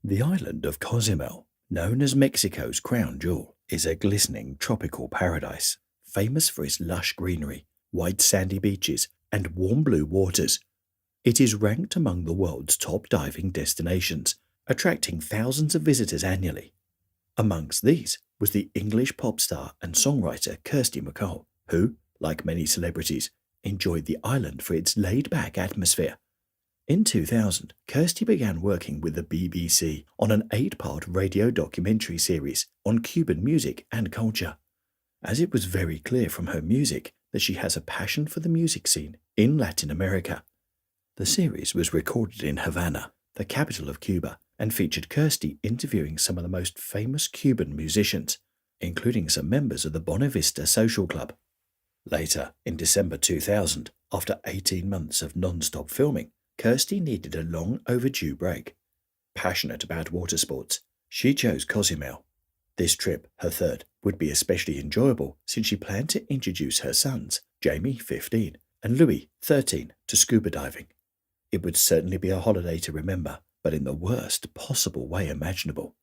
The island of Cozumel, known as Mexico's crown jewel, is a glistening tropical paradise, famous for its lush greenery, white sandy beaches, and warm blue waters. It is ranked among the world's top diving destinations, attracting thousands of visitors annually. Amongst these was the English pop star and songwriter Kirsty MacColl, who, like many celebrities, enjoyed the island for its laid-back atmosphere. In 2000, Kirsty began working with the BBC on an 8-part radio documentary series on Cuban music and culture, as it was very clear from her music that she has a passion for the music scene in Latin America. The series was recorded in Havana, the capital of Cuba, and featured Kirsty interviewing some of the most famous Cuban musicians, including some members of the Bonavista Social Club. Later, in December 2000, after 18 months of non-stop filming, Kirsty needed a long overdue break. Passionate about water sports, she chose Cozumel. This trip, her third, would be especially enjoyable since she planned to introduce her sons, Jamie, 15, and Louis, 13, to scuba diving. It would certainly be a holiday to remember, but in the worst possible way imaginable.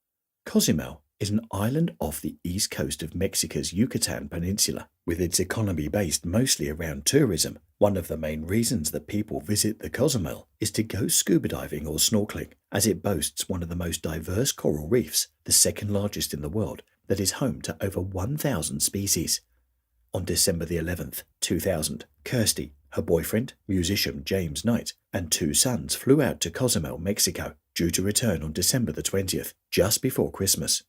Cozumel is an island off the east coast of Mexico's Yucatan Peninsula, with its economy based mostly around tourism. One of the main reasons that people visit the Cozumel is to go scuba diving or snorkeling, as it boasts one of the most diverse coral reefs, the second largest in the world, that is home to over 1,000 species. On December the 11th, 2000, Kirsty, her boyfriend, musician James Knight, and 2 sons flew out to Cozumel, Mexico, due to return on December the 20th, just before Christmas.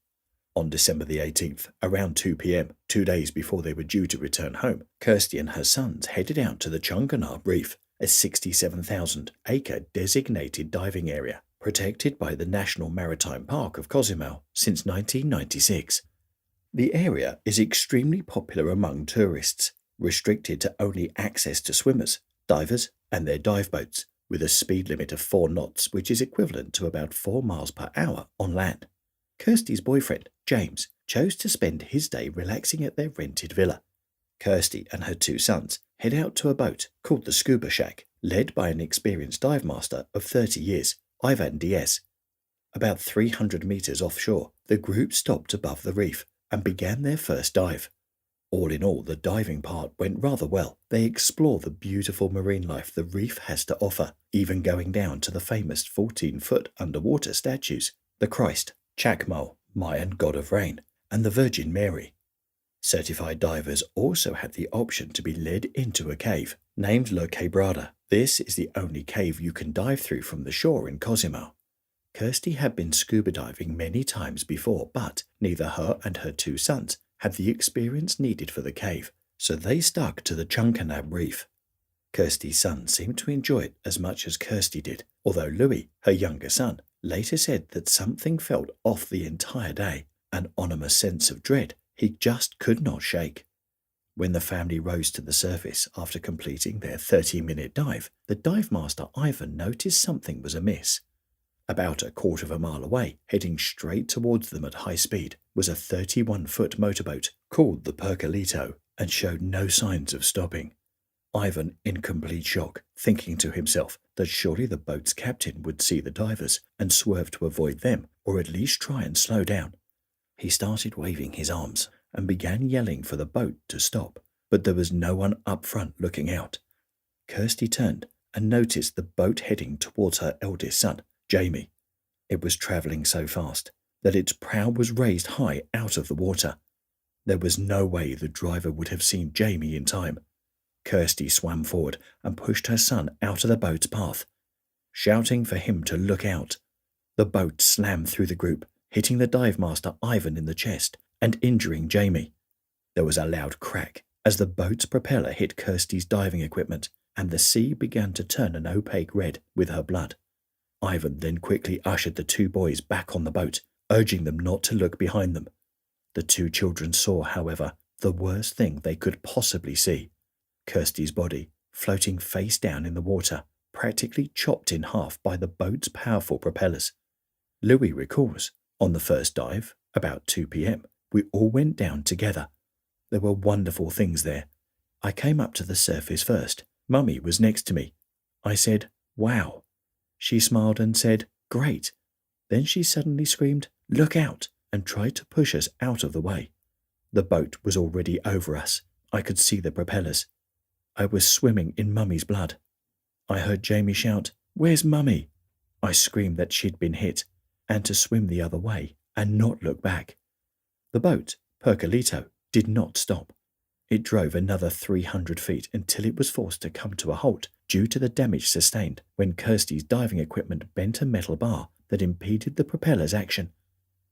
On December the 18th, around 2 p.m., 2 days before they were due to return home, Kirsty and her sons headed out to the Chunkanab Reef, a 67,000-acre designated diving area, protected by the National Maritime Park of Cozumel since 1996. The area is extremely popular among tourists, restricted to only access to swimmers, divers, and their dive boats, with a speed limit of 4 knots, which is equivalent to about 4 miles per hour on land. Kirsty's boyfriend, James, chose to spend his day relaxing at their rented villa. Kirsty and her 2 sons head out to a boat called the Scuba Shack, led by an experienced dive master of 30 years, Ivan Diaz. About 300 meters offshore, the group stopped above the reef and began their first dive. All in all, the diving part went rather well. They explore the beautiful marine life the reef has to offer, even going down to the famous 14-foot underwater statues, the Christ, Chacmo, Mayan god of rain, and the Virgin Mary. Certified divers also had the option to be led into a cave, named La Quebrada. This is the only cave you can dive through from the shore in Cozumel. Kirsty had been scuba diving many times before, but neither her and her 2 sons had the experience needed for the cave, so they stuck to the Chunkanab Reef. Kirsty's son seemed to enjoy it as much as Kirsty did, although Louis, her younger son, later said that something felt off the entire day, an ominous sense of dread he just could not shake. When the family rose to the surface after completing their 30-minute dive, the dive master Ivan noticed something was amiss. About a quarter of a mile away, heading straight towards them at high speed, was a 31-foot motorboat called the Percolito and showed no signs of stopping. Ivan, in complete shock, thinking to himself that surely the boat's captain would see the divers and swerve to avoid them, or at least try and slow down. He started waving his arms and began yelling for the boat to stop, but there was no one up front looking out. Kirsty turned and noticed the boat heading towards her eldest son, Jamie. It was travelling so fast that its prow was raised high out of the water. There was no way the driver would have seen Jamie in time. Kirsty swam forward and pushed her son out of the boat's path, shouting for him to look out. The boat slammed through the group, hitting the dive master Ivan in the chest and injuring Jamie. There was a loud crack as the boat's propeller hit Kirsty's diving equipment, and the sea began to turn an opaque red with her blood. Ivan then quickly ushered the 2 boys back on the boat, urging them not to look behind them. The 2 children saw, however, the worst thing they could possibly see: Kirsty's body floating face down in the water, practically chopped in half by the boat's powerful propellers. Louis recalls, on the first dive, about 2 p.m., we all went down together. There were wonderful things there. I came up to the surface first. Mummy was next to me. I said, "Wow." She smiled and said, "Great." Then she suddenly screamed, "Look out!" and tried to push us out of the way. The boat was already over us. I could see the propellers. I was swimming in Mummy's blood. I heard Jamie shout, "Where's Mummy?" I screamed that she'd been hit, and to swim the other way and not look back. The boat, Percolito, did not stop. It drove another 300 feet until it was forced to come to a halt due to the damage sustained when Kirsty's diving equipment bent a metal bar that impeded the propeller's action.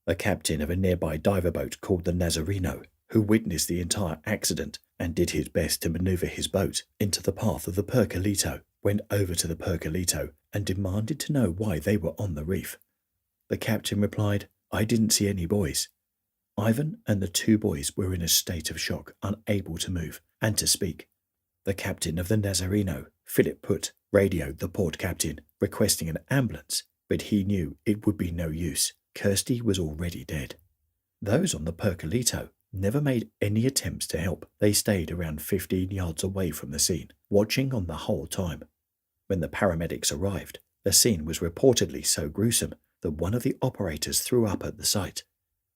A captain of a nearby diver boat called the Nazareno, who witnessed the entire accident and did his best to maneuver his boat into the path of the Percolito, went over to the Percolito and demanded to know why they were on the reef. The captain replied, "I didn't see any buoys." Ivan and the two boys were in a state of shock, unable to move and to speak. The captain of the Nazareno, Philip Putt, radioed the port captain, requesting an ambulance, but he knew it would be no use. Kirsty was already dead. Those on the Percolito never made any attempts to help. They stayed around 15 yards away from the scene, watching on the whole time. When the paramedics arrived, the scene was reportedly so gruesome that one of the operators threw up at the sight.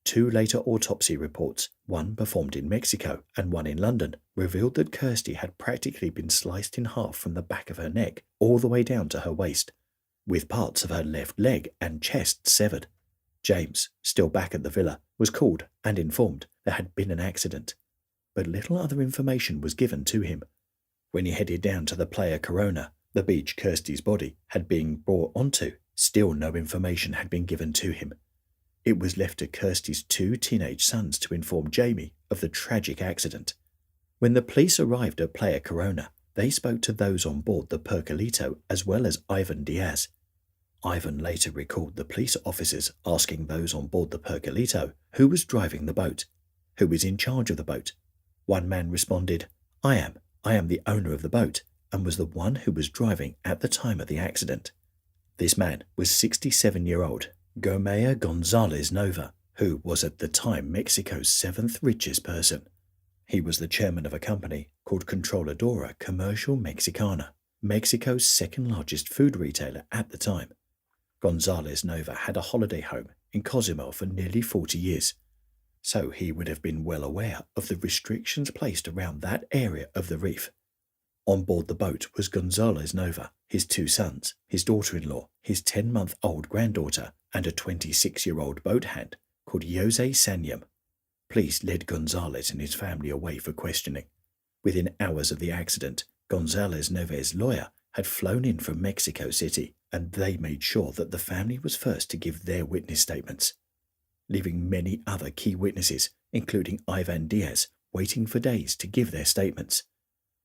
Two later autopsy reports, one performed in Mexico and one in London, revealed that Kirsty had practically been sliced in half from the back of her neck all the way down to her waist, with parts of her left leg and chest severed. James, still back at the villa, was called and informed there had been an accident, but little other information was given to him. When he headed down to the Playa Corona, the beach Kirsty's body had been brought onto, still no information had been given to him. It was left to Kirsty's two teenage sons to inform Jamie of the tragic accident. When the police arrived at Playa Corona, they spoke to those on board the Percolito as well as Ivan Diaz. Ivan later recalled the police officers asking those on board the Percolito who was driving the boat, who was in charge of the boat. One man responded, I am the owner of the boat, and was the one who was driving at the time of the accident. This man was 67-year-old Gomea Gonzalez Nova, who was at the time Mexico's 7th richest person. He was the chairman of a company called Controladora Comercial Mexicana, Mexico's second largest food retailer at the time. Gonzalez Nova had a holiday home in Cozumel for nearly 40 years, so he would have been well aware of the restrictions placed around that area of the reef. On board the boat was Gonzalez Nova, his two sons, his daughter-in-law, his 10-month-old granddaughter, and a 26-year-old boat hand called Jose Sanyam. Police led Gonzalez and his family away for questioning. Within hours of the accident, Gonzalez Nova's lawyer had flown in from Mexico City, and they made sure that the family was first to give their witness statements, leaving many other key witnesses, including Ivan Diaz, waiting for days to give their statements.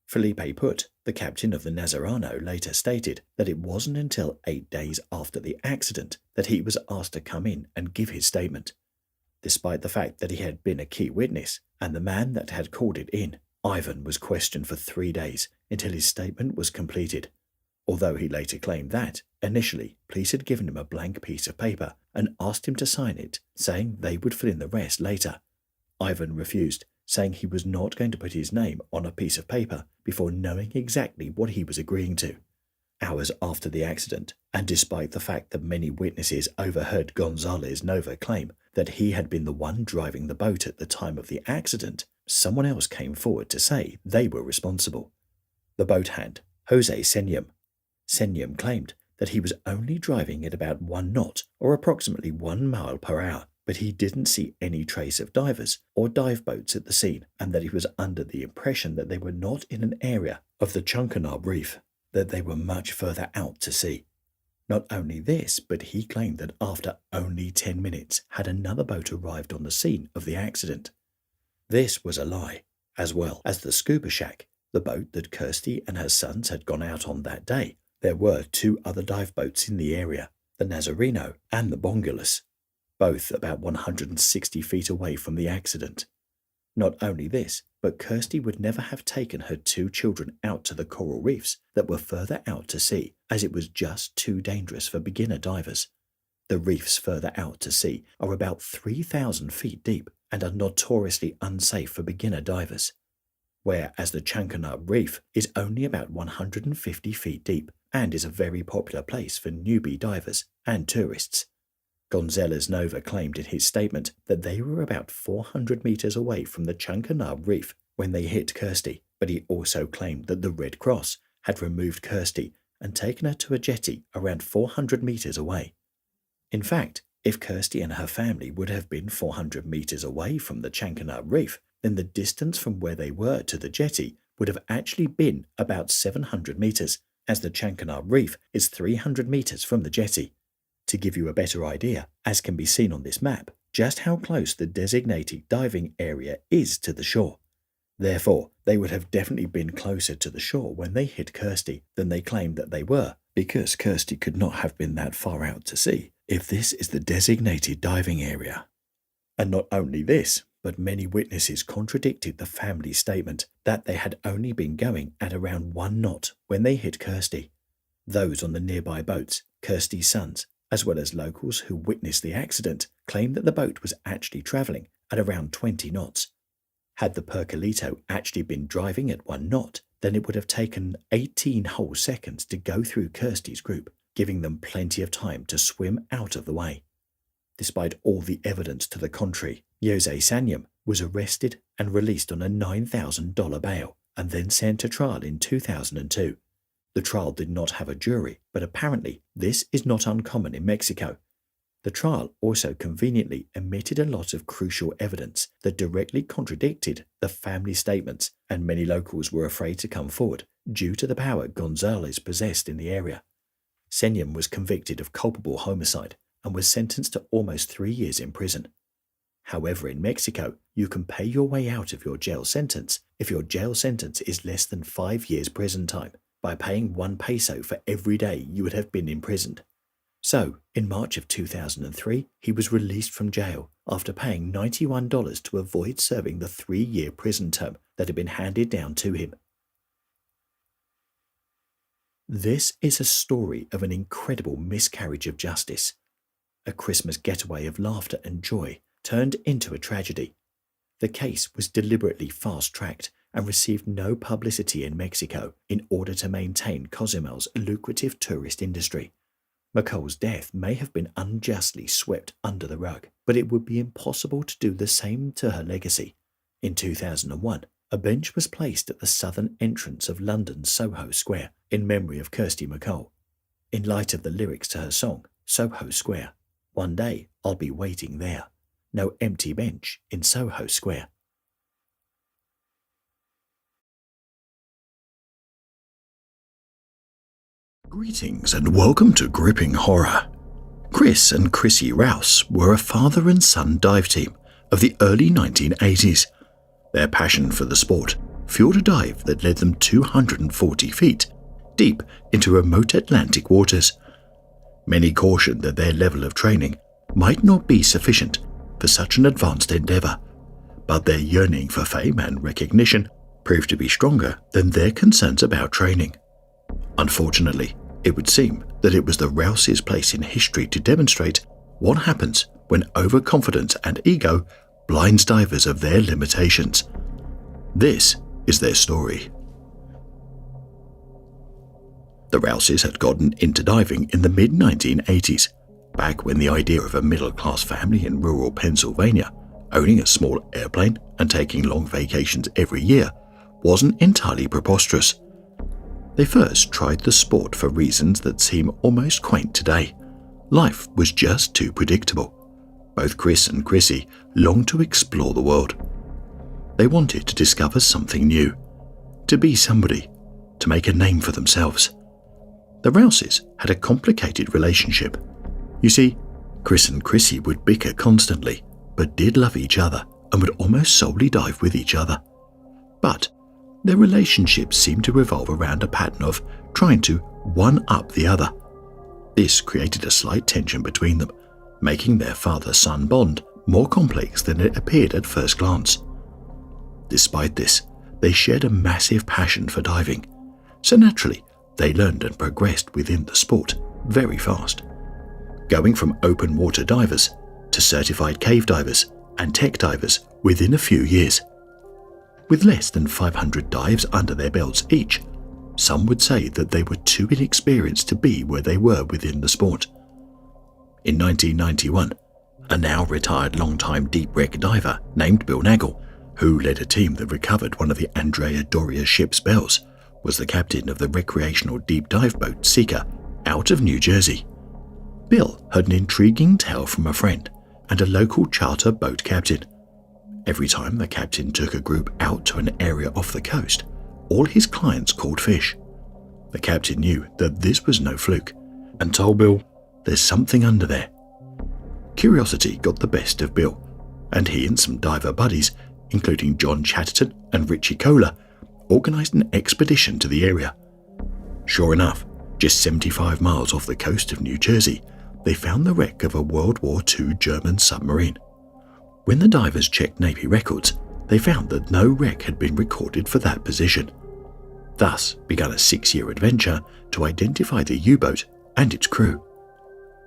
Felipe Putt, the captain of the Nazareno, later stated that it wasn't until 8 days after the accident that he was asked to come in and give his statement. Despite the fact that he had been a key witness and the man that had called it in, Ivan was questioned for 3 days until his statement was completed, although he later claimed that, initially, police had given him a blank piece of paper and asked him to sign it, saying they would fill in the rest later. Ivan refused, saying he was not going to put his name on a piece of paper before knowing exactly what he was agreeing to. Hours after the accident, and despite the fact that many witnesses overheard Gonzalez Nova claim that he had been the one driving the boat at the time of the accident, someone else came forward to say they were responsible. The boat hand, Jose Sanyam. Sanyam claimed that he was only driving at about 1 knot or approximately 1 mile per hour, but he didn't see any trace of divers or dive boats at the scene, and that he was under the impression that they were not in an area of the Chunkanab Reef, that they were much further out to sea. Not only this, but he claimed that after only 10 minutes had another boat arrived on the scene of the accident. This was a lie, as well as the Scuba Shack, the boat that Kirsty and her sons had gone out on that day. There were 2 other dive boats in the area, the Nazareno and the Bongulus, both about 160 feet away from the accident. Not only this, but Kirsty would never have taken her 2 children out to the coral reefs that were further out to sea, as it was just too dangerous for beginner divers. The reefs further out to sea are about 3,000 feet deep and are notoriously unsafe for beginner divers, whereas the Chunkanab Reef is only about 150 feet deep and is a very popular place for newbie divers and tourists. Gonzalez Nova claimed in his statement that they were about 400 meters away from the Chancanab Reef when they hit Kirsty, but he also claimed that the Red Cross had removed Kirsty and taken her to a jetty around 400 meters away. In fact, if Kirsty and her family would have been 400 meters away from the Chancanab Reef, then the distance from where they were to the jetty would have actually been about 700 meters, as the Chancanab Reef is 300 meters from the jetty. To give you a better idea, as can be seen on this map, just how close the designated diving area is to the shore. Therefore, they would have definitely been closer to the shore when they hit Kirsty than they claimed that they were, because Kirsty could not have been that far out to sea if this is the designated diving area. And not only this, but many witnesses contradicted the family's statement that they had only been going at around 1 knot when they hit Kirsty. Those on the nearby boats, Kirsty's sons, as well as locals who witnessed the accident, claimed that the boat was actually travelling at around 20 knots. Had the Percolito actually been driving at 1 knot, then it would have taken 18 whole seconds to go through Kirsty's group, giving them plenty of time to swim out of the way. Despite all the evidence to the contrary, Jose Sanyam was arrested and released on a $9,000 bail and then sent to trial in 2002. The trial did not have a jury, but apparently this is not uncommon in Mexico. The trial also conveniently omitted a lot of crucial evidence that directly contradicted the family statements, and many locals were afraid to come forward due to the power Gonzalez possessed in the area. Sanyam was convicted of culpable homicide and was sentenced to almost 3 years in prison. However, in Mexico, you can pay your way out of your jail sentence if your jail sentence is less than 5 years prison time, by paying 1 peso for every day you would have been imprisoned. So, in March of 2003, he was released from jail after paying $91 to avoid serving the 3-year prison term that had been handed down to him. This is a story of an incredible miscarriage of justice. A Christmas getaway of laughter and joy turned into a tragedy. The case was deliberately fast-tracked and received no publicity in Mexico in order to maintain Cozumel's lucrative tourist industry. McCall's death may have been unjustly swept under the rug, but it would be impossible to do the same to her legacy. In 2001, a bench was placed at the southern entrance of London's Soho Square in memory of Kirsty McCall. In light of the lyrics to her song, Soho Square, "One day I'll be waiting there. No empty bench in Soho Square." Greetings and welcome to Gripping Horror. Chris and Chrissy Rouse were a father and son dive team of the early 1980s. Their passion for the sport fueled a dive that led them 240 feet deep into remote Atlantic waters. Many cautioned that their level of training might not be sufficient for such an advanced endeavor, but their yearning for fame and recognition proved to be stronger than their concerns about training. Unfortunately, it would seem that it was the Rouse's place in history to demonstrate what happens when overconfidence and ego blinds divers of their limitations. This is their story. The Rouses had gotten into diving in the mid-1980s, back when the idea of a middle-class family in rural Pennsylvania owning a small airplane and taking long vacations every year wasn't entirely preposterous. They first tried the sport for reasons that seem almost quaint today. Life was just too predictable. Both Chris and Chrissy longed to explore the world. They wanted to discover something new, to be somebody, to make a name for themselves. The Rouses had a complicated relationship. You see, Chris and Chrissy would bicker constantly, but did love each other and would almost solely dive with each other. But their relationship seemed to revolve around a pattern of trying to one-up the other. This created a slight tension between them, making their father-son bond more complex than it appeared at first glance. Despite this, they shared a massive passion for diving, so naturally they learned and progressed within the sport very fast, going from open water divers to certified cave divers and tech divers within a few years. With less than 500 dives under their belts each, some would say that they were too inexperienced to be where they were within the sport. In 1991, a now retired long-time deep wreck diver named Bill Nagel, who led a team that recovered one of the Andrea Doria ship's bells, was the captain of the recreational deep dive boat Seeker out of New Jersey. Bill had an intriguing tale from a friend and a local charter boat captain. Every time the captain took a group out to an area off the coast, all his clients caught fish. The captain knew that this was no fluke and told Bill, "There's something under there." Curiosity got the best of Bill, and he and some diver buddies, including John Chatterton and Richie Kohler, organised an expedition to the area. Sure enough, just 75 miles off the coast of New Jersey, they found the wreck of a World War II German submarine. When the divers checked Navy records, they found that no wreck had been recorded for that position. Thus began a 6-year adventure to identify the U-boat and its crew.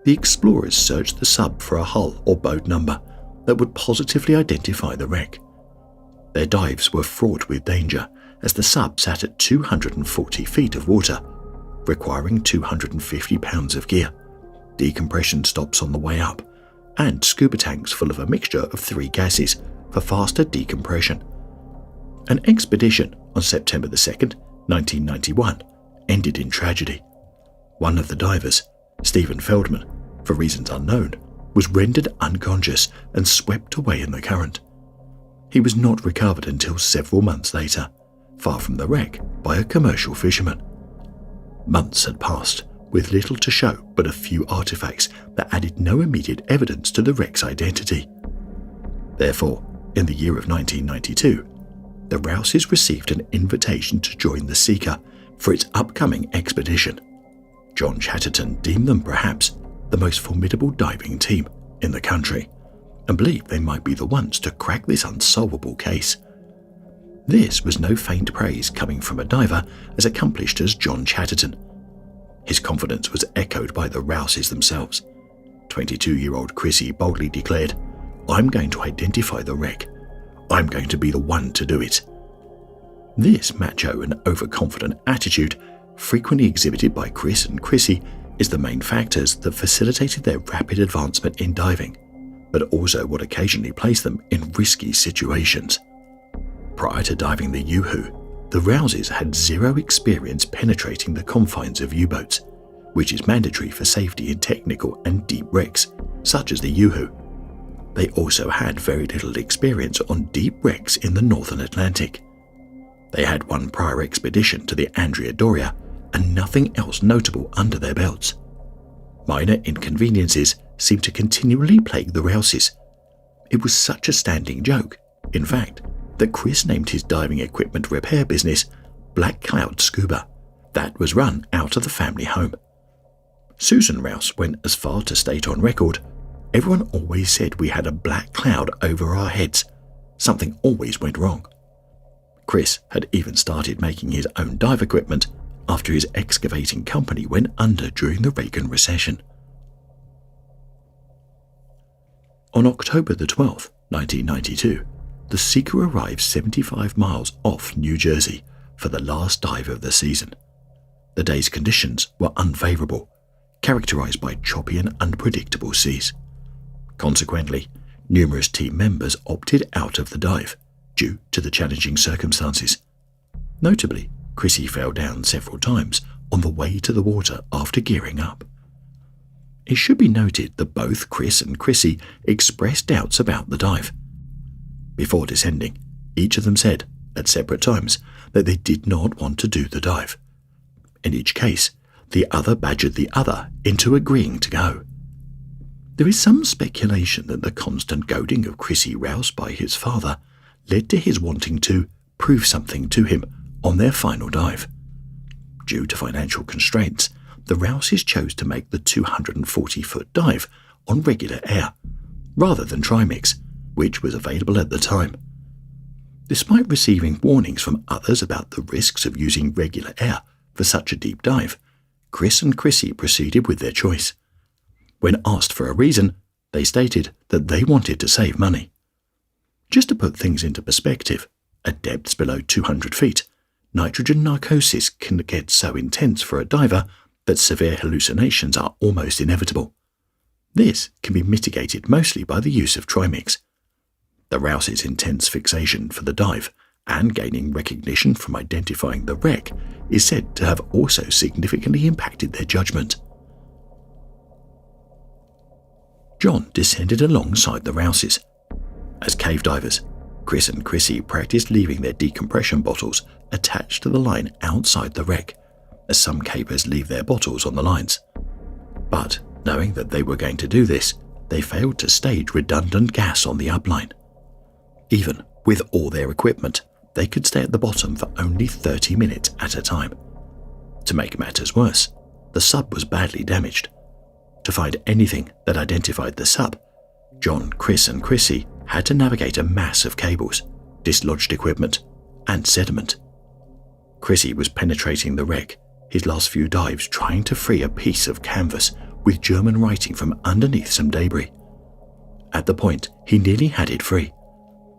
The explorers searched the sub for a hull or boat number that would positively identify the wreck. Their dives were fraught with danger as the sub sat at 240 feet of water, requiring 250 pounds of gear, decompression stops on the way up, and scuba tanks full of a mixture of 3 gases for faster decompression. An expedition on September 2nd, 1991, ended in tragedy. One of the divers, Stephen Feldman, for reasons unknown, was rendered unconscious and swept away in the current. He was not recovered until several months later, far from the wreck, by a commercial fisherman. Months had passed, with little to show but a few artifacts that added no immediate evidence to the wreck's identity. Therefore, in the year of 1992, the Rouses received an invitation to join the Seeker for its upcoming expedition. John Chatterton deemed them perhaps the most formidable diving team in the country and believed they might be the ones to crack this unsolvable case. This was no faint praise coming from a diver as accomplished as John Chatterton. His confidence was echoed by the Rouses themselves. 22-year-old Chrissy boldly declared, "I'm going to identify the wreck. I'm going to be the one to do it." This macho and overconfident attitude, frequently exhibited by Chris and Chrissy, is the main factors that facilitated their rapid advancement in diving, but also what occasionally placed them in risky situations. Prior to diving the Yoo-Hoo, the Rouses had zero experience penetrating the confines of U-boats, which is mandatory for safety in technical and deep wrecks, such as the Yoo-Hoo. They also had very little experience on deep wrecks in the Northern Atlantic. They had one prior expedition to the Andrea Doria and nothing else notable under their belts. Minor inconveniences seemed to continually plague the Rouses. It was such a standing joke, in fact, that Chris named his diving equipment repair business Black Cloud Scuba. That was run out of the family home. Susan Rouse went as far to state on record, "Everyone always said we had a black cloud over our heads. Something always went wrong." Chris had even started making his own dive equipment after his excavating company went under during the Reagan recession. On October the 12th, 1992, the Seeker arrived 75 miles off New Jersey for the last dive of the season. The day's conditions were unfavorable, characterized by choppy and unpredictable seas. Consequently, numerous team members opted out of the dive due to the challenging circumstances. Notably, Chrissy fell down several times on the way to the water after gearing up. It should be noted that both Chris and Chrissy expressed doubts about the dive. Before descending, each of them said, at separate times, that they did not want to do the dive. In each case, the other badgered the other into agreeing to go. There is some speculation that the constant goading of Chrissy Rouse by his father led to his wanting to prove something to him on their final dive. Due to financial constraints, the Rouses chose to make the 240-foot dive on regular air, rather than trimix, which was available at the time. Despite receiving warnings from others about the risks of using regular air for such a deep dive, Chris and Chrissy proceeded with their choice. When asked for a reason, they stated that they wanted to save money. Just to put things into perspective, at depths below 200 feet, nitrogen narcosis can get so intense for a diver that severe hallucinations are almost inevitable. This can be mitigated mostly by the use of Trimix. The Rouse's intense fixation for the dive and gaining recognition from identifying the wreck is said to have also significantly impacted their judgment. John descended alongside the Rouses. As cave divers, Chris and Chrissy practiced leaving their decompression bottles attached to the line outside the wreck, as some capers leave their bottles on the lines. But knowing that they were going to do this, they failed to stage redundant gas on the upline. Even with all their equipment, they could stay at the bottom for only 30 minutes at a time. To make matters worse, the sub was badly damaged. To find anything that identified the sub, John, Chris and Chrissy had to navigate a mass of cables, dislodged equipment and sediment. Chrissy was penetrating the wreck, his last few dives trying to free a piece of canvas with German writing from underneath some debris. At the point, he nearly had it free.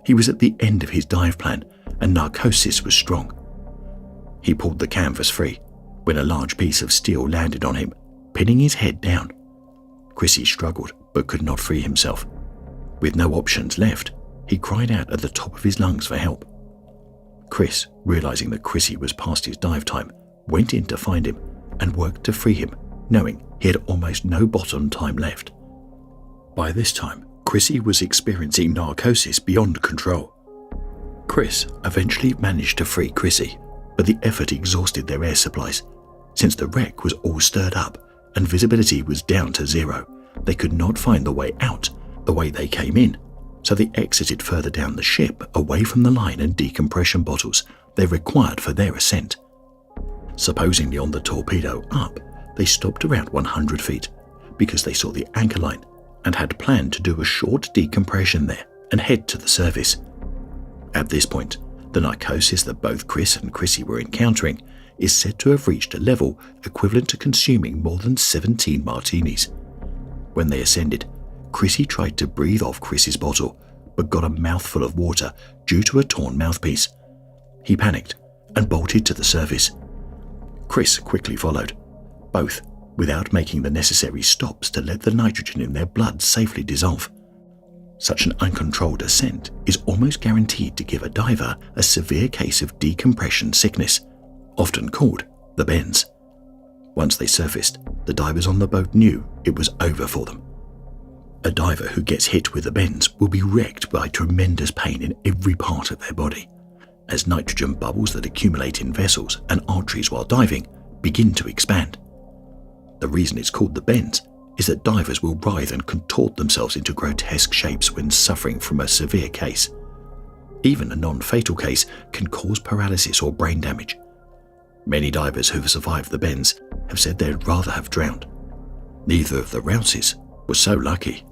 He was at the end of his dive plan and narcosis was strong. He pulled the canvas free when a large piece of steel landed on him, pinning his head down. Chrissy struggled but could not free himself. With no options left, he cried out at the top of his lungs for help. Chris, realizing that Chrissy was past his dive time, went in to find him and worked to free him, knowing he had almost no bottom time left. By this time, Chrissy was experiencing narcosis beyond control. Chris eventually managed to free Chrissy, but the effort exhausted their air supplies. Since the wreck was all stirred up and visibility was down to zero, they could not find the way out the way they came in, so they exited further down the ship away from the line and decompression bottles they required for their ascent. Supposedly on the torpedo up, they stopped around 100 feet because they saw the anchor line and had planned to do a short decompression there and head to the surface. At this point, the narcosis that both Chris and Chrissy were encountering is said to have reached a level equivalent to consuming more than 17 martinis. When they ascended, Chrissy tried to breathe off Chris's bottle, but got a mouthful of water due to a torn mouthpiece. He panicked and bolted to the surface. Chris quickly followed, both without making the necessary stops to let the nitrogen in their blood safely dissolve. Such an uncontrolled ascent is almost guaranteed to give a diver a severe case of decompression sickness, often called the bends. Once they surfaced, the divers on the boat knew it was over for them. A diver who gets hit with the bends will be wrecked by tremendous pain in every part of their body, as nitrogen bubbles that accumulate in vessels and arteries while diving begin to expand. The reason it's called the bends is that divers will writhe and contort themselves into grotesque shapes when suffering from a severe case. Even a non-fatal case can cause paralysis or brain damage. Many divers who have survived the bends have said they'd rather have drowned. Neither of the Rouses was so lucky.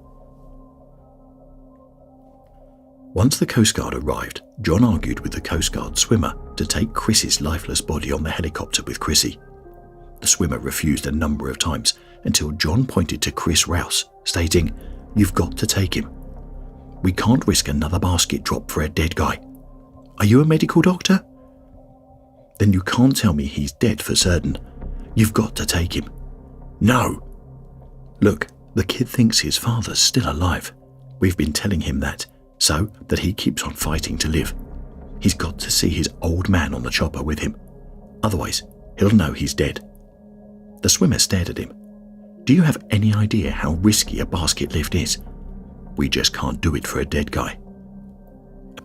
Once the Coast Guard arrived, John argued with the Coast Guard swimmer to take Chris's lifeless body on the helicopter with Chrissy. The swimmer refused a number of times until John pointed to Chris Rouse, stating, "You've got to take him. We can't risk another basket drop for a dead guy. Are you a medical doctor? Then you can't tell me he's dead for certain. You've got to take him." "No." "Look, the kid thinks his father's still alive. We've been telling him that, so that he keeps on fighting to live. He's got to see his old man on the chopper with him. Otherwise, he'll know he's dead." The swimmer stared at him. "Do you have any idea how risky a basket lift is? We just can't do it for a dead guy."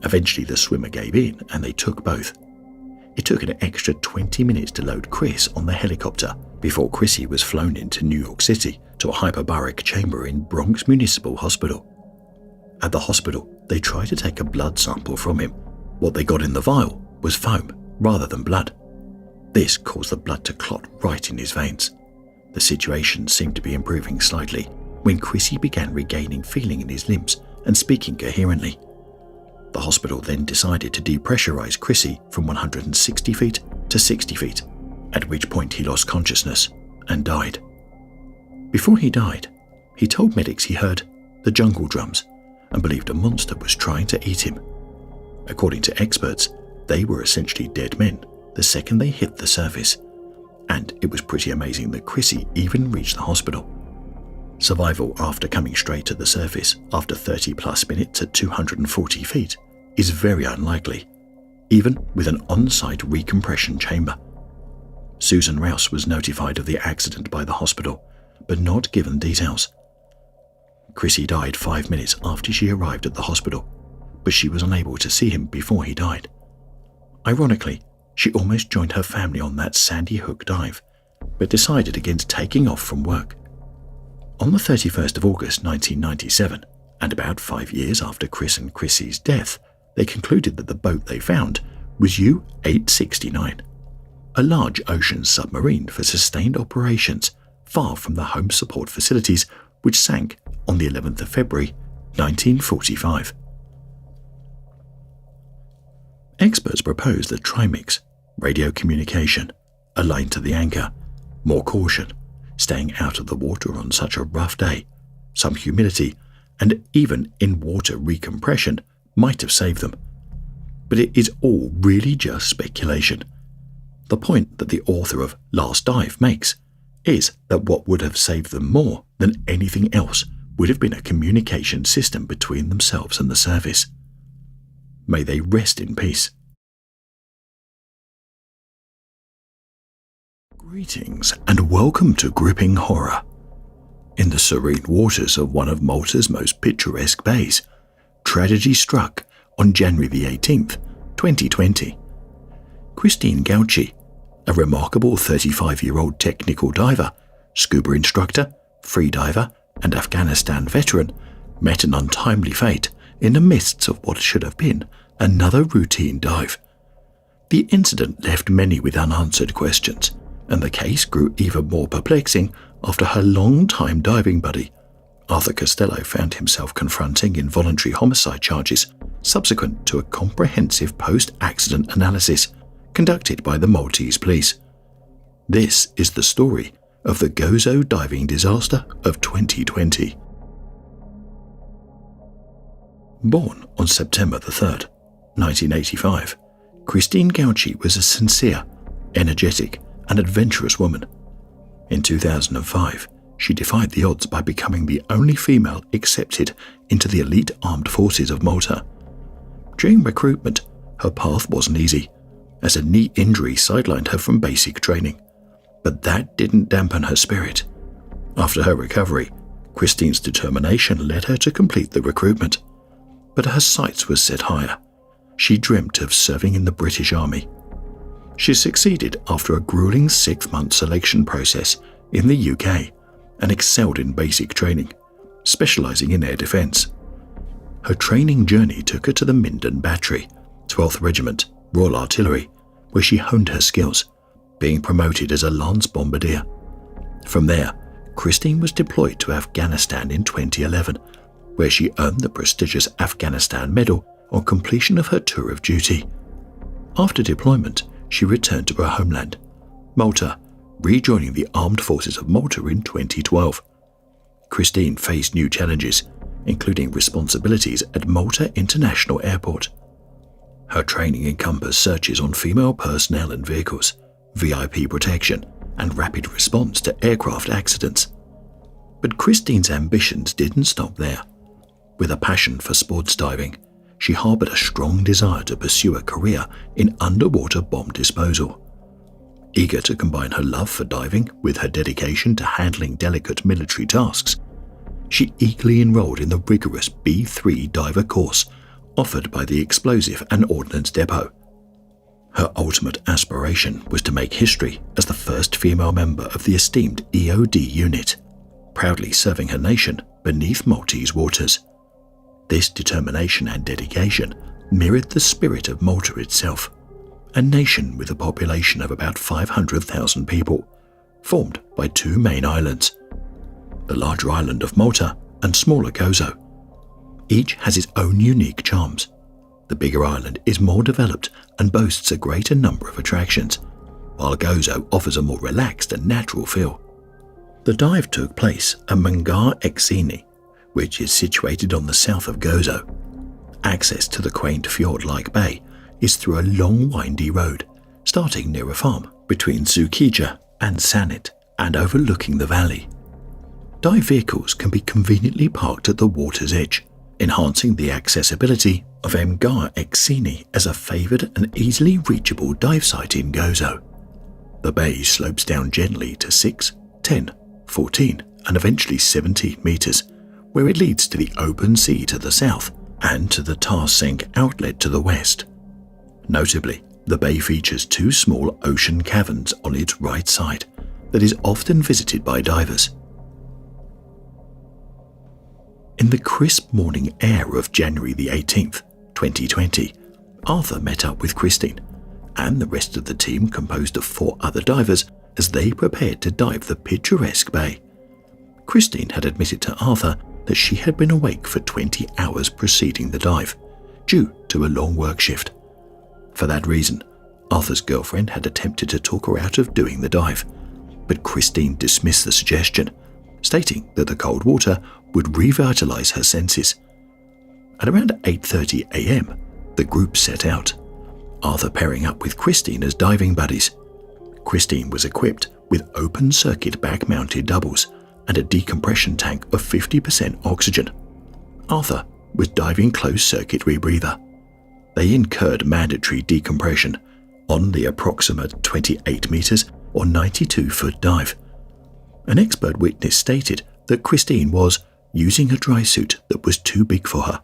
Eventually the swimmer gave in and they took both. It took an extra 20 minutes to load Chris on the helicopter before Chrissy was flown into New York City to a hyperbaric chamber in Bronx Municipal Hospital. At the hospital, they tried to take a blood sample from him. What they got in the vial was foam rather than blood. This caused the blood to clot right in his veins. The situation seemed to be improving slightly when Chrissy began regaining feeling in his limbs and speaking coherently. The hospital then decided to depressurize Chrissy from 160 feet to 60 feet, at which point he lost consciousness and died. Before he died, he told medics he heard the jungle drums and believed a monster was trying to eat him. According to experts, they were essentially dead men the second they hit the surface, and it was pretty amazing that Chrissy even reached the hospital. Survival after coming straight to the surface after 30 plus minutes at 240 feet is very unlikely, even with an on-site recompression chamber. Susan Rouse was notified of the accident by the hospital, but not given details. Chrissy died 5 minutes after she arrived at the hospital, but she was unable to see him before he died. Ironically, she almost joined her family on that Sandy Hook dive, but decided against taking off from work. On the 31st of August 1997, and about 5 years after Chris and Chrissy's death, they concluded that the boat they found was U-869, a large ocean submarine for sustained operations far from the home support facilities, which sank on the 11th of February 1945. Experts propose that trimix, radio communication, aligned to the anchor, more caution, staying out of the water on such a rough day, some humidity, and even in-water recompression might have saved them. But it is all really just speculation. The point that the author of Last Dive makes is that what would have saved them more than anything else would have been a communication system between themselves and the surface. May they rest in peace. Greetings and welcome to Gripping Horror. In the serene waters of one of Malta's most picturesque bays, tragedy struck on January the 18th, 2020. Christine Gauci, a remarkable 35-year-old technical diver, scuba instructor, freediver, and Afghanistan veteran, met an untimely fate in the midst of what should have been another routine dive. The incident left many with unanswered questions, and the case grew even more perplexing after her long-time diving buddy, Arthur Costello, found himself confronting involuntary homicide charges subsequent to a comprehensive post-accident analysis conducted by the Maltese police. This is the story of the Gozo diving disaster of 2020. Born on September the 3rd, 1985, Christine Gauci was a sincere, energetic, and adventurous woman. In 2005, she defied the odds by becoming the only female accepted into the elite armed forces of Malta. During recruitment, her path wasn't easy, as a knee injury sidelined her from basic training. But that didn't dampen her spirit. After her recovery, Christine's determination led her to complete the recruitment. But her sights were set higher. She dreamt of serving in the British Army. She succeeded after a grueling 6-month selection process in the UK and excelled in basic training, specialising in air defence. Her training journey took her to the Minden Battery, 12th Regiment, Royal Artillery, where she honed her skills, being promoted as a Lance Bombardier. From there, Christine was deployed to Afghanistan in 2011, where she earned the prestigious Afghanistan Medal on completion of her tour of duty. After deployment, she returned to her homeland, Malta, rejoining the Armed Forces of Malta in 2012. Christine faced new challenges, including responsibilities at Malta International Airport. Her training encompassed searches on female personnel and vehicles, VIP protection, and rapid response to aircraft accidents. But Christine's ambitions didn't stop there. With a passion for sports diving, she harbored a strong desire to pursue a career in underwater bomb disposal. Eager to combine her love for diving with her dedication to handling delicate military tasks, she eagerly enrolled in the rigorous B3 diver course offered by the Explosive and Ordnance Depot. Her ultimate aspiration was to make history as the first female member of the esteemed EOD unit, proudly serving her nation beneath Maltese waters. This determination and dedication mirrored the spirit of Malta itself, a nation with a population of about 500,000 people, formed by 2 main islands, the larger island of Malta and smaller Gozo. Each has its own unique charms. The bigger island is more developed and boasts a greater number of attractions, while Gozo offers a more relaxed and natural feel. The dive took place at Mangar Exini, which is situated on the south of Gozo. Access to the quaint fjord-like bay is through a long windy road, starting near a farm between Zukija and Sanit and overlooking the valley. Dive vehicles can be conveniently parked at the water's edge, enhancing the accessibility of Mgar Exini as a favoured and easily reachable dive site in Gozo. The bay slopes down gently to 6, 10, 14 and eventually 17 metres, where it leads to the open sea to the south and to the Tar Senk outlet to the west. Notably, the bay features 2 small ocean caverns on its right side that is often visited by divers. In the crisp morning air of January the 18th, 2020, Arthur met up with Christine and the rest of the team, composed of 4 other divers, as they prepared to dive the picturesque bay. Christine had admitted to Arthur that she had been awake for 20 hours preceding the dive, due to a long work shift. For that reason, Arthur's girlfriend had attempted to talk her out of doing the dive, but Christine dismissed the suggestion, stating that the cold water would revitalise her senses. At around 8:30 a.m, the group set out, Arthur pairing up with Christine as diving buddies. Christine was equipped with open-circuit back-mounted doubles and a decompression tank of 50% oxygen. Arthur was diving closed-circuit rebreather. They incurred mandatory decompression on the approximate 28 metres or 92-foot dive. An expert witness stated that Christine was using a dry suit that was too big for her,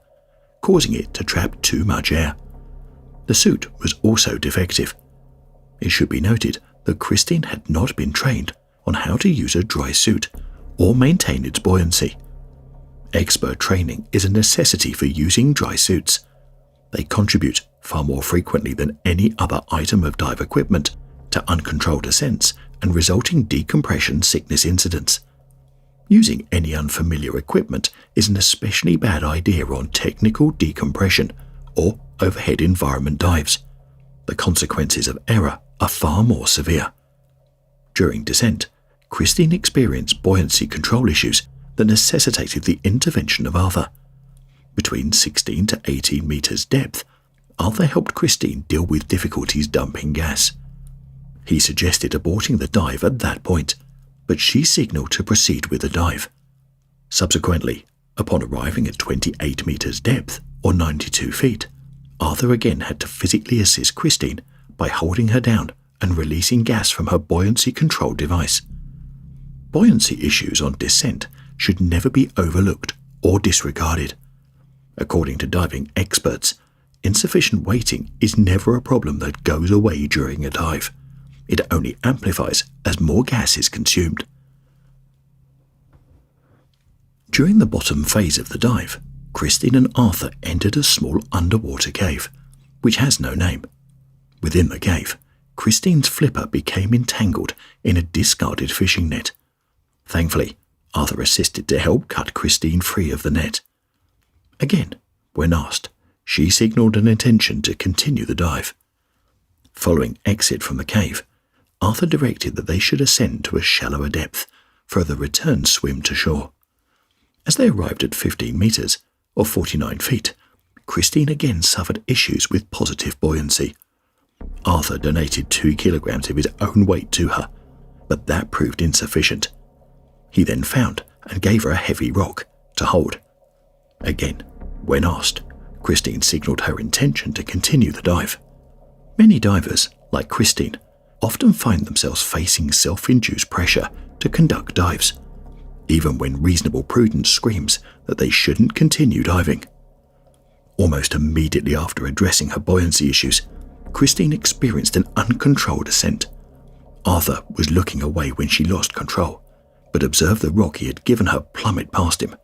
causing it to trap too much air. The suit was also defective. It should be noted that Christine had not been trained on how to use a dry suit or maintain its buoyancy. Expert training is a necessity for using dry suits. They contribute far more frequently than any other item of dive equipment to uncontrolled ascents and resulting decompression sickness incidents. Using any unfamiliar equipment is an especially bad idea on technical decompression or overhead environment dives. The consequences of error are far more severe. During descent, Christine experienced buoyancy control issues that necessitated the intervention of Arthur. Between 16 to 18 metres depth, Arthur helped Christine deal with difficulties dumping gas. He suggested aborting the dive at that point, but she signalled to proceed with the dive. Subsequently, upon arriving at 28 metres depth, or 92 feet, Arthur again had to physically assist Christine by holding her down and releasing gas from her buoyancy control device. Buoyancy issues on descent should never be overlooked or disregarded. According to diving experts, insufficient weighting is never a problem that goes away during a dive. It only amplifies as more gas is consumed. During the bottom phase of the dive, Christine and Arthur entered a small underwater cave, which has no name. Within the cave, Christine's flipper became entangled in a discarded fishing net. Thankfully, Arthur assisted to help cut Christine free of the net. Again, when asked, she signalled an intention to continue the dive. Following exit from the cave, Arthur directed that they should ascend to a shallower depth for the return swim to shore. As they arrived at 15 metres, or 49 feet, Christine again suffered issues with positive buoyancy. Arthur donated 2 kilograms of his own weight to her, but that proved insufficient. He then found and gave her a heavy rock to hold. Again, when asked, Christine signalled her intention to continue the dive. Many divers, like Christine, often find themselves facing self-induced pressure to conduct dives, even when reasonable prudence screams that they shouldn't continue diving. Almost immediately after addressing her buoyancy issues, Christine experienced an uncontrolled ascent. Arthur was looking away when she lost control, but observed the rock he had given her plummet past him.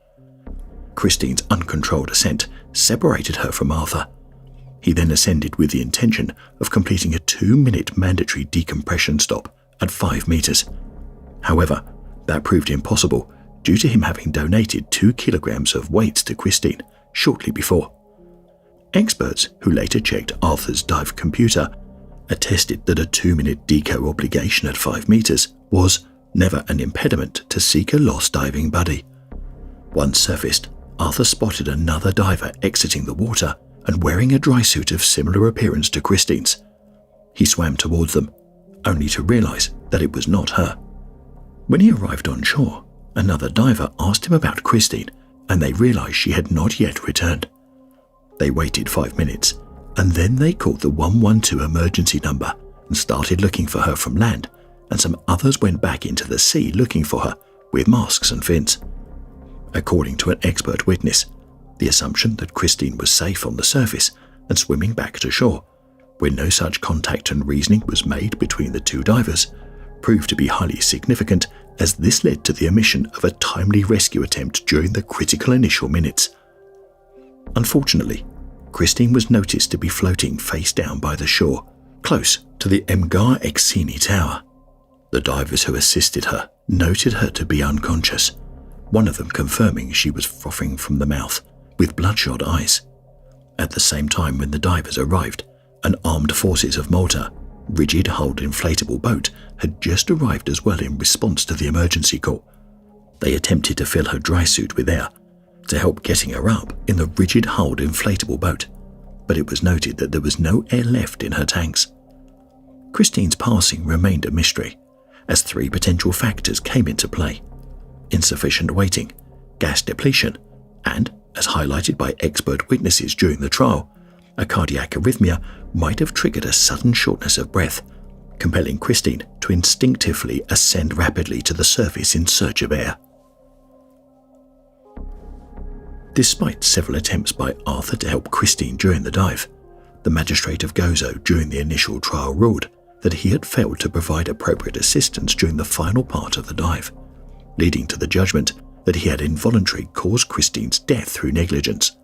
Christine's uncontrolled ascent separated her from Arthur. He then ascended with the intention of completing a 2-minute mandatory decompression stop at 5 metres. However, that proved impossible due to him having donated 2 kilograms of weights to Christine shortly before. Experts who later checked Arthur's dive computer attested that a 2-minute deco obligation at 5 metres was never an impediment to seek a lost diving buddy. Once surfaced, Arthur spotted another diver exiting the water and wearing a dry suit of similar appearance to Christine's. He swam towards them, only to realise that it was not her. When he arrived on shore, Another diver asked him about Christine, and they realized she had not yet returned. They waited 5 minutes, and then they called the 112 emergency number and started looking for her from land, and some others went back into the sea looking for her with masks and fins. According to an expert witness, the assumption that Christine was safe on the surface and swimming back to shore, when no such contact and reasoning was made between the two divers, proved to be highly significant, as this led to the omission of a timely rescue attempt during the critical initial minutes. Unfortunately, Christine was noticed to be floating face down by the shore, close to the Mgar Exini Tower. The divers who assisted her noted her to be unconscious, one of them confirming she was frothing from the mouth, with bloodshot eyes. At the same time when the divers arrived, an Armed Forces of Malta rigid-hulled inflatable boat had just arrived as well in response to the emergency call. They attempted to fill her dry suit with air to help getting her up in the rigid-hulled inflatable boat, but it was noted that there was no air left in her tanks. Christine's passing remained a mystery, as 3 potential factors came into play: insufficient waiting, gas depletion, and, as highlighted by expert witnesses during the trial, a cardiac arrhythmia might have triggered a sudden shortness of breath, compelling Christine to instinctively ascend rapidly to the surface in search of air. Despite several attempts by Arthur to help Christine during the dive, the magistrate of Gozo during the initial trial ruled that he had failed to provide appropriate assistance during the final part of the dive, leading to the judgment that he had involuntarily caused Christine's death through negligence.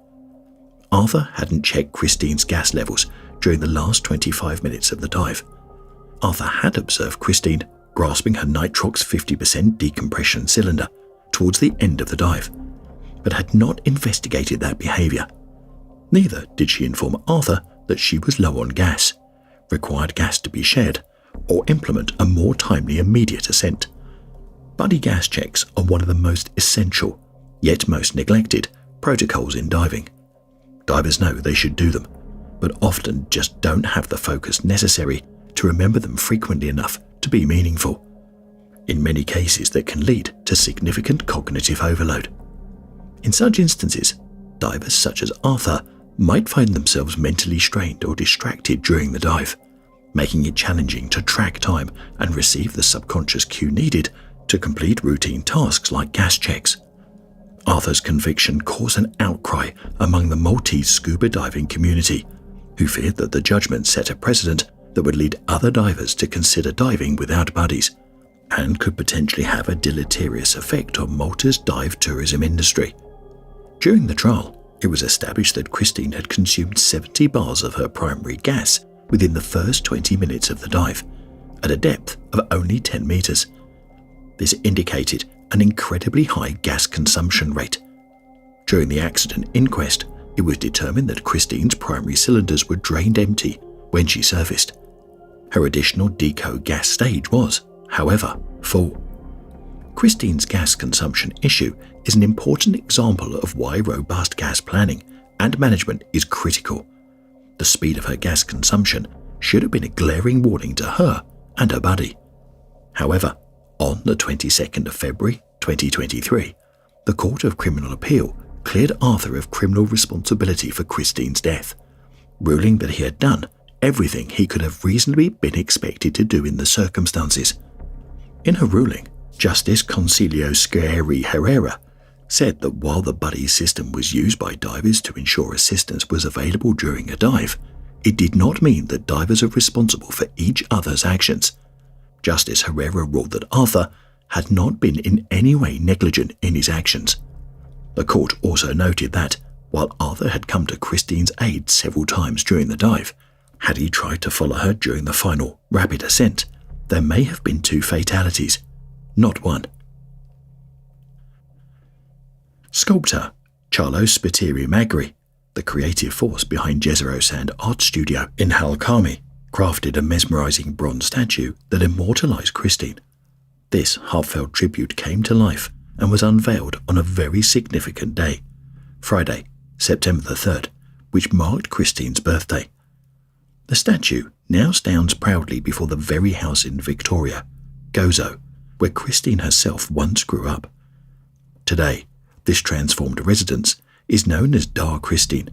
Arthur hadn't checked Christine's gas levels during the last 25 minutes of the dive. Arthur had observed Christine grasping her nitrox 50% decompression cylinder towards the end of the dive, but had not investigated that behavior. Neither did she inform Arthur that she was low on gas, required gas to be shared, or implement a more timely immediate ascent. Buddy gas checks are one of the most essential, yet most neglected, protocols in diving. Divers know they should do them, but often just don't have the focus necessary to remember them frequently enough to be meaningful. In many cases, that can lead to significant cognitive overload. In such instances, divers such as Arthur might find themselves mentally strained or distracted during the dive, making it challenging to track time and receive the subconscious cue needed to complete routine tasks like gas checks. Arthur's conviction caused an outcry among the Maltese scuba diving community, who feared that the judgment set a precedent that would lead other divers to consider diving without buddies, and could potentially have a deleterious effect on Malta's dive tourism industry. During the trial, it was established that Christine had consumed 70 bars of her primary gas within the first 20 minutes of the dive, at a depth of only 10 meters. This indicated an incredibly high gas consumption rate. During the accident inquest, it was determined that Christine's primary cylinders were drained empty when she surfaced. Her additional deco gas stage was, however, full. Christine's gas consumption issue is an important example of why robust gas planning and management is critical. The speed of her gas consumption should have been a glaring warning to her and her buddy. However, on the 22nd of February 2023, the Court of Criminal Appeal cleared Arthur of criminal responsibility for Christine's death, ruling that he had done everything he could have reasonably been expected to do in the circumstances. In her ruling, Justice Concilio Scieri Herrera said that while the buddy system was used by divers to ensure assistance was available during a dive, it did not mean that divers are responsible for each other's actions. Justice Herrera ruled that Arthur had not been in any way negligent in his actions. The court also noted that, while Arthur had come to Christine's aid several times during the dive, had he tried to follow her during the final rapid ascent, there may have been 2 fatalities, not 1. Sculptor Carlo Spiteri Magri, the creative force behind Jezero Sand Art Studio in Halkami, crafted a mesmerizing bronze statue that immortalized Christine. This heartfelt tribute came to life and was unveiled on a very significant day, Friday, September the 3rd, which marked Christine's birthday. The statue now stands proudly before the very house in Victoria, Gozo, where Christine herself once grew up, Today, this transformed residence is known as Dar Christine,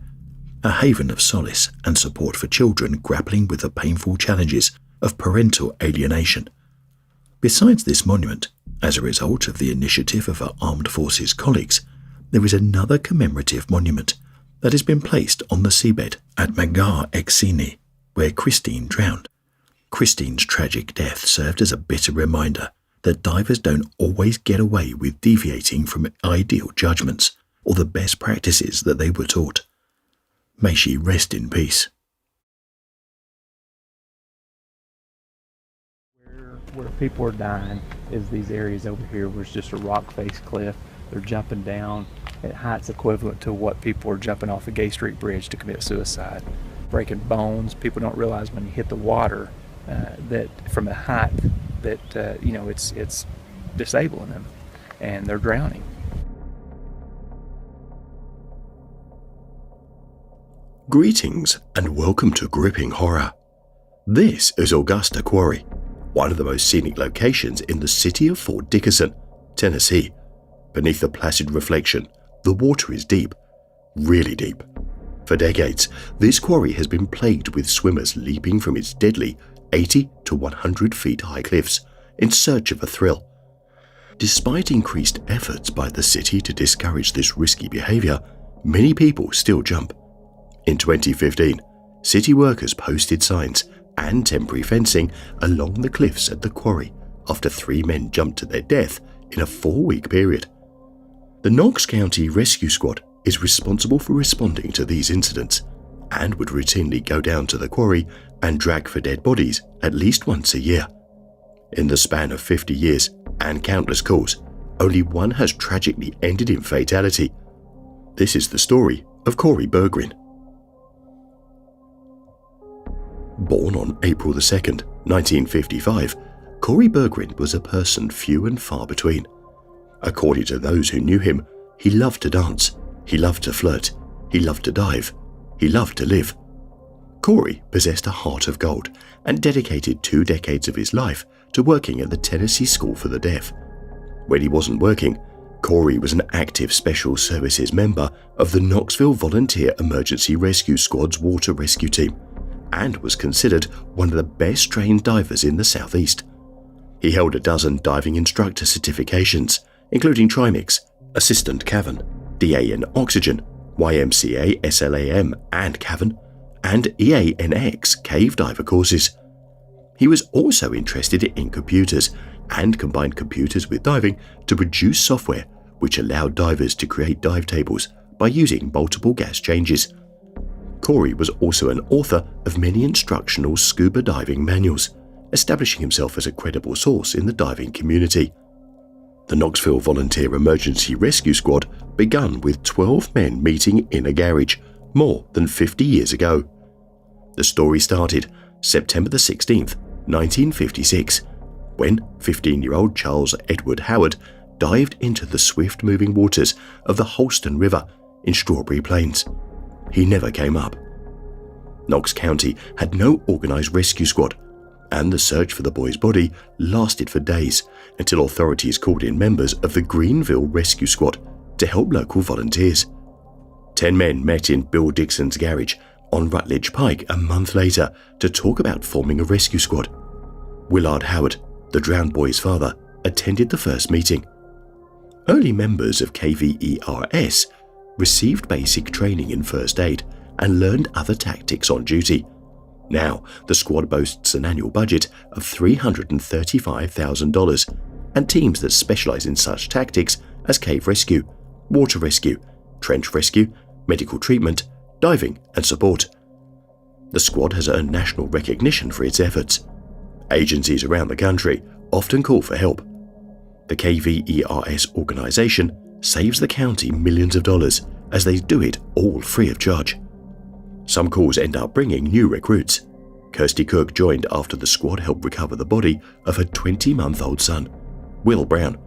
a haven of solace and support for children grappling with the painful challenges of parental alienation. Besides this monument, as a result of the initiative of our armed forces colleagues, there is another commemorative monument that has been placed on the seabed at Magar Exini, where Christine drowned. Christine's tragic death served as a bitter reminder that divers don't always get away with deviating from ideal judgments or the best practices that they were taught. May she rest in peace. Where people are dying is these areas over here where it's just a rock-faced cliff. They're jumping down at heights equivalent to what people are jumping off the Gay Street Bridge to commit suicide. Breaking bones. People don't realize when you hit the water that from the height that it's disabling them, and they're drowning. Greetings and welcome to Gripping Horror. This is Augusta Quarry, one of the most scenic locations in the city of Fort Dickerson, Tennessee. Beneath the placid reflection, the water is deep, really deep. For decades, this quarry has been plagued with swimmers leaping from its deadly 80 to 100 feet high cliffs in search of a thrill. Despite increased efforts by the city to discourage this risky behavior, many people still jump. In 2015, city workers posted signs and temporary fencing along the cliffs at the quarry after 3 men jumped to their death in a 4-week period. The Knox County Rescue Squad is responsible for responding to these incidents and would routinely go down to the quarry and drag for dead bodies at least once a year. In the span of 50 years and countless calls, only one has tragically ended in fatality. This is the story of Corey Berggren. Born on April 2nd, 1955, Corey Berggren was a person few and far between. According to those who knew him, he loved to dance, he loved to flirt, he loved to dive, he loved to live. Corey possessed a heart of gold and dedicated 2 decades of his life to working at the Tennessee School for the Deaf. When he wasn't working, Corey was an active Special Services member of the Knoxville Volunteer Emergency Rescue Squad's water rescue team and was considered one of the best trained divers in the Southeast. He held a dozen diving instructor certifications, including Trimix, Assistant Cavern, DAN Oxygen, YMCA SLAM and Cavern, and EANX Cave Diver courses. He was also interested in computers and combined computers with diving to produce software which allowed divers to create dive tables by using multiple gas changes. Corey was also an author of many instructional scuba diving manuals, establishing himself as a credible source in the diving community. The Knoxville Volunteer Emergency Rescue Squad began with 12 men meeting in a garage more than 50 years ago. The story started September 16th, 1956, when 15-year-old Charles Edward Howard dived into the swift-moving waters of the Holston River in Strawberry Plains. He never came up. Knox County had no organized rescue squad, and the search for the boy's body lasted for days until authorities called in members of the Greenville Rescue Squad to help local volunteers. 10 men met in Bill Dixon's garage on Rutledge Pike a month later to talk about forming a rescue squad. Willard Howard, the drowned boy's father, attended the first meeting. Early members of KVERS received basic training in first aid and learned other tactics on duty. Now, the squad boasts an annual budget of $335,000 and teams that specialize in such tactics as cave rescue, water rescue, trench rescue, medical treatment, diving, and support. The squad has earned national recognition for its efforts. Agencies around the country often call for help. The KVERS organization saves the county millions of dollars as they do it all free of charge. Some calls end up bringing new recruits. Kirsty Cook joined after the squad helped recover the body of her 20-month-old son, Will Brown,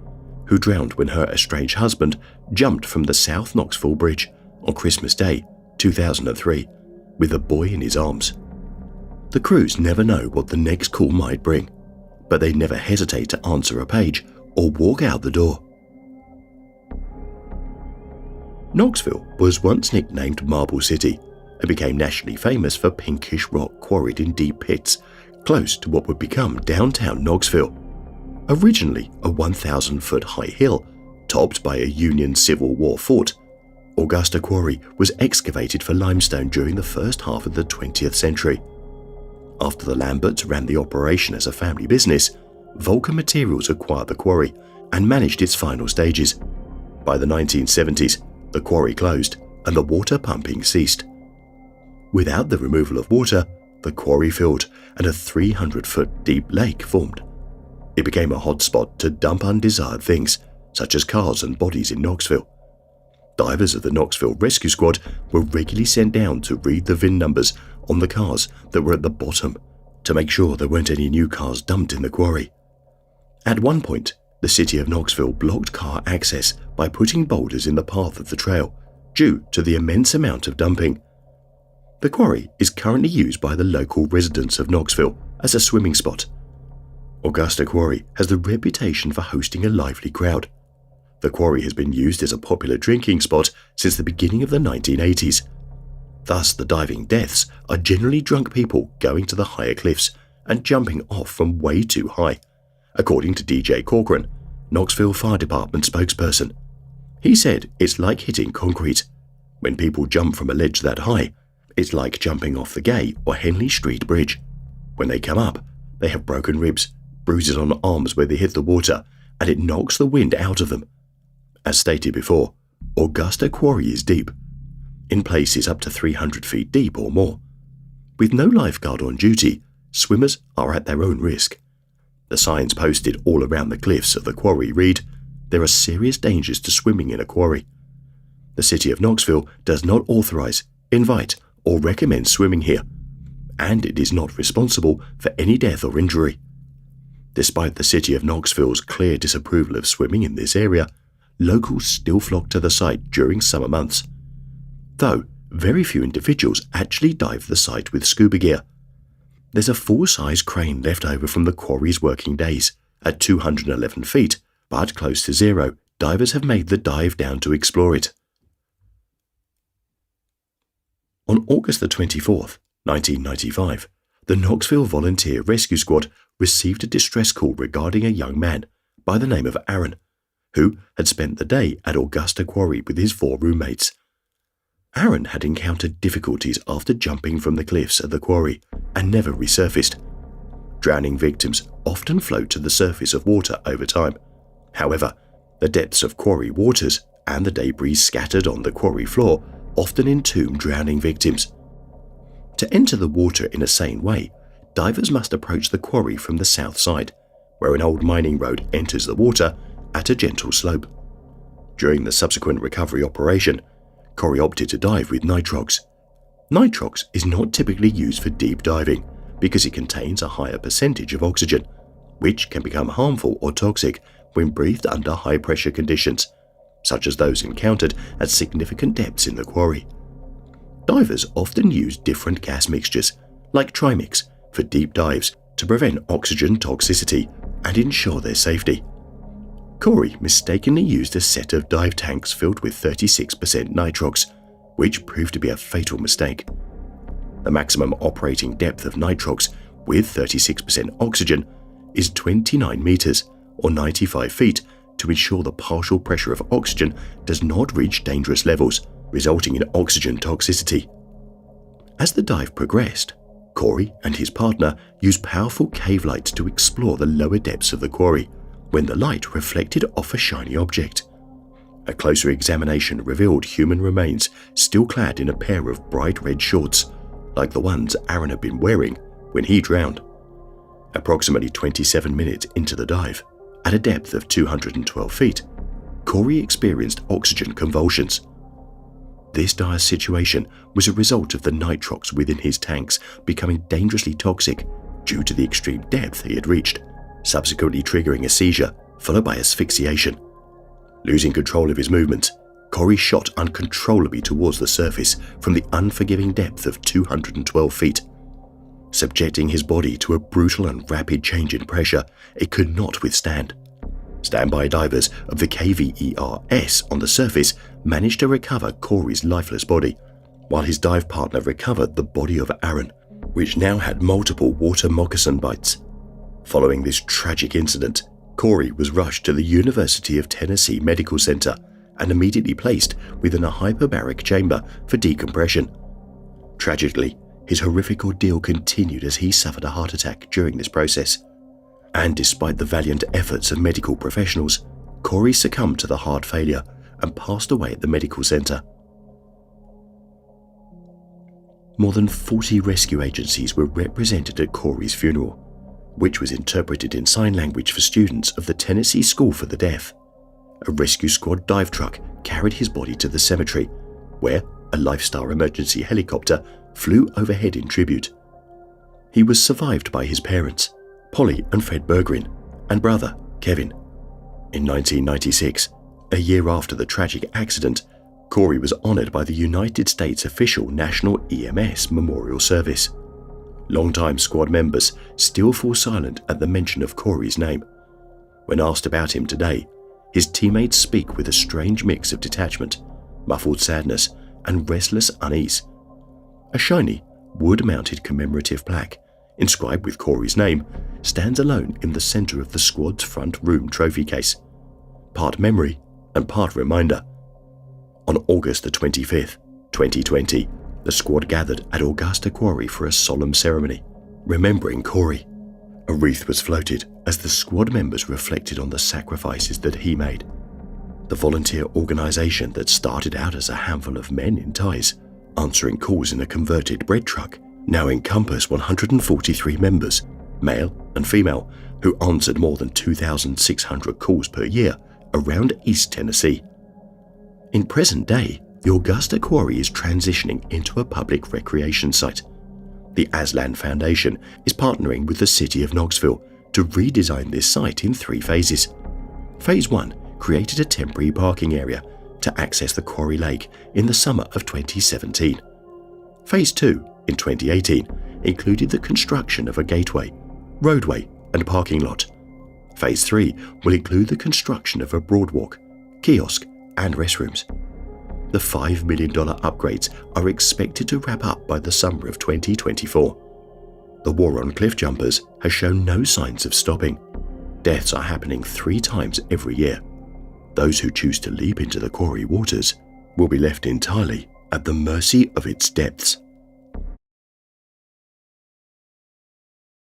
who drowned when her estranged husband jumped from the South Knoxville Bridge on Christmas Day, 2003, with a boy in his arms. The crews never know what the next call might bring, but they never hesitate to answer a page or walk out the door. Knoxville was once nicknamed Marble City and became nationally famous for pinkish rock quarried in deep pits close to what would become downtown Knoxville. Originally a 1,000-foot high hill topped by a Union Civil War fort, Augusta Quarry was excavated for limestone during the first half of the 20th century. After the Lamberts ran the operation as a family business, Vulcan Materials acquired the quarry and managed its final stages. By the 1970s, the quarry closed and the water pumping ceased. Without the removal of water, the quarry filled and a 300-foot deep lake formed. It became a hotspot to dump undesired things, such as cars and bodies in Knoxville. Divers of the Knoxville Rescue Squad were regularly sent down to read the VIN numbers on the cars that were at the bottom to make sure there weren't any new cars dumped in the quarry. At one point, the city of Knoxville blocked car access by putting boulders in the path of the trail due to the immense amount of dumping. The quarry is currently used by the local residents of Knoxville as a swimming spot. Augusta Quarry has the reputation for hosting a lively crowd. The quarry has been used as a popular drinking spot since the beginning of the 1980s. Thus, the diving deaths are generally drunk people going to the higher cliffs and jumping off from way too high, according to DJ Corcoran, Knoxville Fire Department spokesperson. He said it's like hitting concrete. When people jump from a ledge that high, it's like jumping off the Gay or Henley Street Bridge. When they come up, they have broken ribs, bruises on arms where they hit the water, and it knocks the wind out of them. As stated before, Augusta Quarry is deep, in places up to 300 feet deep or more. With no lifeguard on duty, swimmers are at their own risk. The signs posted all around the cliffs of the quarry read, "There are serious dangers to swimming in a quarry." The city of Knoxville does not authorize, invite, or recommend swimming here, and it is not responsible for any death or injury. Despite the city of Knoxville's clear disapproval of swimming in this area, locals still flock to the site during summer months. Though very few individuals actually dive the site with scuba gear. There's a full-size crane left over from the quarry's working days. At 211 feet, but close to zero, divers have made the dive down to explore it. On August the 24th, 1995, the Knoxville Volunteer Rescue Squad received a distress call regarding a young man by the name of Aaron, who had spent the day at Augusta Quarry with his 4 roommates. Aaron had encountered difficulties after jumping from the cliffs at the quarry and never resurfaced. Drowning victims often float to the surface of water over time. However, the depths of quarry waters and the debris scattered on the quarry floor often entomb drowning victims. To enter the water in a sane way, divers must approach the quarry from the south side, where an old mining road enters the water at a gentle slope. During the subsequent recovery operation, Corey opted to dive with nitrox. Nitrox is not typically used for deep diving because it contains a higher percentage of oxygen, which can become harmful or toxic when breathed under high-pressure conditions, such as those encountered at significant depths in the quarry. Divers often use different gas mixtures, like Trimix, for deep dives to prevent oxygen toxicity and ensure their safety. Corey mistakenly used a set of dive tanks filled with 36% nitrox, which proved to be a fatal mistake. The maximum operating depth of nitrox with 36% oxygen is 29 meters or 95 feet to ensure the partial pressure of oxygen does not reach dangerous levels, resulting in oxygen toxicity. As the dive progressed, Corey and his partner used powerful cave lights to explore the lower depths of the quarry when the light reflected off a shiny object. A closer examination revealed human remains still clad in a pair of bright red shorts, like the ones Aaron had been wearing when he drowned. Approximately 27 minutes into the dive, at a depth of 212 feet, Corey experienced oxygen convulsions. This dire situation was a result of the nitrox within his tanks becoming dangerously toxic due to the extreme depth he had reached, subsequently triggering a seizure followed by asphyxiation. Losing control of his movements, Corey shot uncontrollably towards the surface from the unforgiving depth of 212 feet. Subjecting his body to a brutal and rapid change in pressure it could not withstand. Standby divers of the KVERS on the surface managed to recover Corey's lifeless body, while his dive partner recovered the body of Aaron, which now had multiple water moccasin bites. Following this tragic incident, Corey was rushed to the University of Tennessee Medical Center and immediately placed within a hyperbaric chamber for decompression. Tragically, his horrific ordeal continued as he suffered a heart attack during this process. And despite the valiant efforts of medical professionals, Corey succumbed to the heart failure and passed away at the medical center. More than 40 rescue agencies were represented at Corey's funeral, which was interpreted in sign language for students of the Tennessee School for the Deaf. A rescue squad dive truck carried his body to the cemetery, where a Lifestar emergency helicopter flew overhead in tribute. He was survived by his parents, Polly and Fred Berggren, and brother, Kevin. In 1996, a year after the tragic accident, Corey was honored by the United States official National EMS Memorial Service. Longtime squad members still fall silent at the mention of Corey's name. When asked about him today, his teammates speak with a strange mix of detachment, muffled sadness, and restless unease. A shiny, wood-mounted commemorative plaque, inscribed with Corey's name, stands alone in the center of the squad's front room trophy case, part memory and part reminder. On August the 25th, 2020, the squad gathered at Augusta Quarry for a solemn ceremony, remembering Corey. A wreath was floated as the squad members reflected on the sacrifices that he made. The volunteer organization that started out as a handful of men in ties, answering calls in a converted bread truck, now encompass 143 members, male and female, who answered more than 2,600 calls per year around East Tennessee. In present day, the Augusta Quarry is transitioning into a public recreation site. The Aslan Foundation is partnering with the City of Knoxville to redesign this site in 3 phases. Phase 1 created a temporary parking area to access the quarry lake in the summer of 2017. Phase 2, in 2018, included the construction of a gateway, roadway, and parking lot. Phase 3 will include the construction of a boardwalk, kiosk, and restrooms. The $5 million upgrades are expected to wrap up by the summer of 2024. The war on cliff jumpers has shown no signs of stopping. Deaths are happening 3 times every year. Those who choose to leap into the quarry waters will be left entirely at the mercy of its depths.